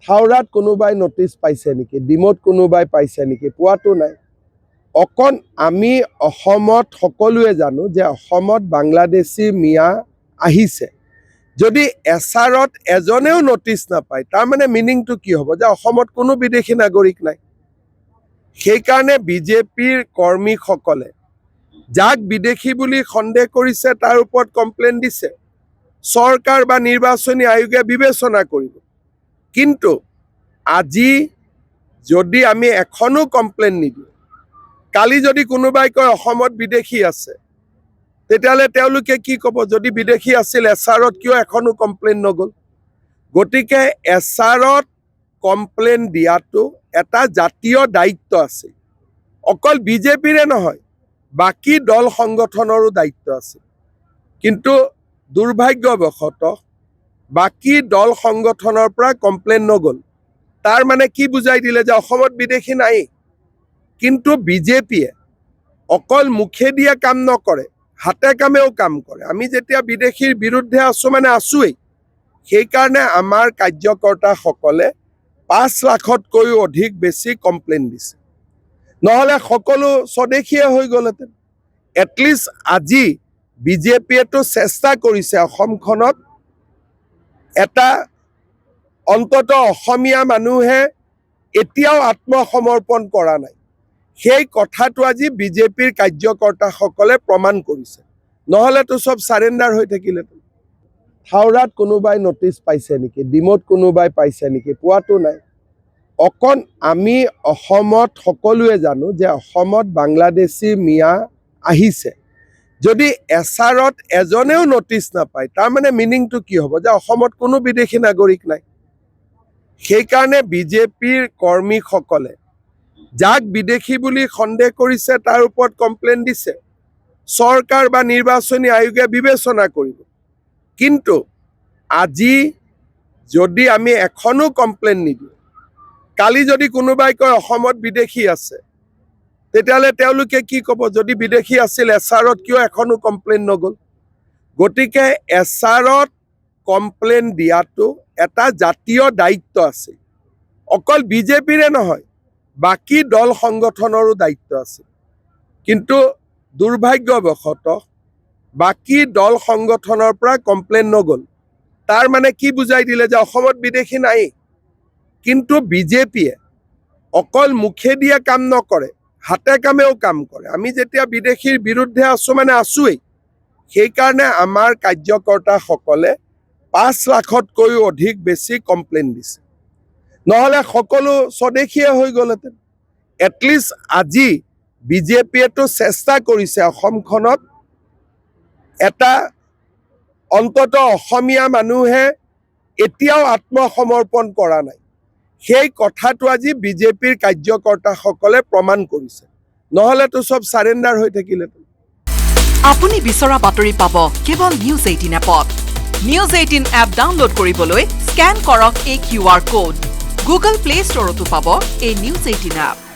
হাওড়াত কোনোবাই নটিচ পাইছে নেকি, ডিমত কোনোবাই পাইছে নেকি, পোৱাটো নাই। অকণ আমি অসমত সকলোৱে জানো যে অসমত বাংলাদেশী মিয়া আহিছে। যদি এছাৰত এজনেও নটিচ নাপায়, তাৰমানে মিনিংটো কি হ'ব যে অসমত কোনো বিদেশী নাগৰিক নাই। সেইকাৰণে বিজেপিৰ কৰ্মীসকলে যাক বিদেশী বুলি সন্দেহ কৰিছে তাৰ ওপৰত কমপ্লেইন দিছে। চৰকাৰ বা নিৰ্বাচনী আয়োগে বিবেচনা কৰিব। কিন্তু আজি যদি আমি এখনো কমপ্লেইন নিদিওঁ, কালি যদি কোনোবাই কয় অসমত বিদেশী আছে, তেতিয়াহ'লে তেওঁলোকে কি ক'ব, যদি বিদেশী আছিল এছাৰত কিয় এখনো কমপ্লেইন নগ'ল? গতিকে এছাৰত কমপ্লেইন দিয়াটো এটা জাতীয় দায়িত্ব আছে। অকল বিজেপিৰে নহয়, বাকী দল সংগঠনৰো দায়িত্ব আছে। কিন্তু দুৰ্ভাগ্যবশতঃ বাকী দল সংগঠনৰ পৰা কমপ্লেইন নগ'ল। তাৰ মানে কি বুজাই দিলে যে অসমত বিদেশী নাই। কিন্তু বিজেপিয়ে অকল মুখেদিয়ে কাম নকৰে, হাতে কামেও কাম কৰে। আমি যেতিয়া বিদেশীৰ বিৰুদ্ধে আছোঁ মানে আছোৱেই। সেইকাৰণে আমাৰ কাৰ্যকৰ্তাসকলে 5 লাখতকৈও অধিক বেছি কমপ্লেইন দিছে। নহ'লে সকলো স্বদেশীয়ে হৈ গ'লহেঁতেন। এটলিষ্ট আজি বিজেপিয়েতো চেষ্টা কৰিছে অসমখনত এটা অন্তত অসমীয়া মানুহে এতিয়াও আত্মসমৰ্পণ কৰা নাই। সেই কথাটো আজি বিজেপিৰ কাৰ্যকৰ্তাসকলে প্ৰমাণ কৰিছে। নহ'লেতো চব চাৰেণ্ডাৰ হৈ থাকিলেহেঁতেন। হাওড়াত কোনোবাই নটিচ পাইছে নেকি, ডিমত কোনোবাই পাইছে নেকি, পোৱাটো নাই। অকণ আমি অসমত সকলোৱে জানো যে অসমত বাংলাদেশী মিয়া আহিছে। যদি এছাৰত এজনেও নটিচ নাপায়, তাৰমানে মিনিংটো কি হ'ব যে অসমত কোনো বিদেশী নাগৰিক নাই। সেইকাৰণে বিজেপিৰ কৰ্মীসকলে যাক বিদেশী বুলি সন্দেহ কৰিছে তাৰ ওপৰত কমপ্লেইন দিছে। চৰকাৰ বা নিৰ্বাচনী আয়োগে বিবেচনা কৰিব। কিন্তু আজি যদি আমি এখনো কমপ্লেইন নিদিওঁ, কালি যদি কোনোবাই কয় অসমত বিদেশী আছে, তেতিয়াহ'লে তেওঁলোকে কি ক'ব, যদি বিদেশী আছিল এছাৰত কিয় এখনো কমপ্লেইন নগ'ল? গতিকে এছাৰত কমপ্লেইন দিয়াটো এটা জাতীয় দায়িত্ব আছে। অকল বিজেপিৰে নহয়, বাকী দল সংগঠনৰো দায়িত্ব আছে। কিন্তু দুৰ্ভাগ্যবশতঃ বাকী দল সংগঠনৰ পৰা কমপ্লেইন নগ'ল। তাৰ মানে কি বুজাই দিলে যে অসমত বিদেশী নাই। কিন্তু বিজেপিয়ে অকল মুখেদিয়ে কাম নকৰে, হাতে কামেও কাম কৰে। আমি যেতিয়া বিদেশীৰ বিৰুদ্ধে আছোঁ মানে আছোৱেই। সেইকাৰণে আমাৰ কাৰ্যকৰ্তাসকলে 5 লাখতকৈও অধিক বেছি কমপ্লেইন দিছে। নহ'লে সকলো স্বদেশীয়ে হৈ গ'লহেঁতেন। এটলিষ্ট আজি বিজেপিয়েতো চেষ্টা কৰিছে অসমখনত এটা অন্তত অসমীয়া মানুহে এতিয়াও আত্মসমৰ্পণ কৰা নাই। সেই কথাটো আজি বিজেপিৰ কাৰ্যকৰ্তাসকলে প্ৰমাণ কৰিছে। নহ'লেতো চব চাৰেণ্ডাৰ হৈ থাকিলেহেঁতেন। আপুনি বিচৰা বাতৰি পাব কেৱল নিউজ 18 এপত। নিউজ 18 এপ ডাউনলোড কৰিবলৈ স্কেন কৰক এই QR কোড। গুগল প্লে ষ্টৰতো পাব এই নিউজ 18 এপ।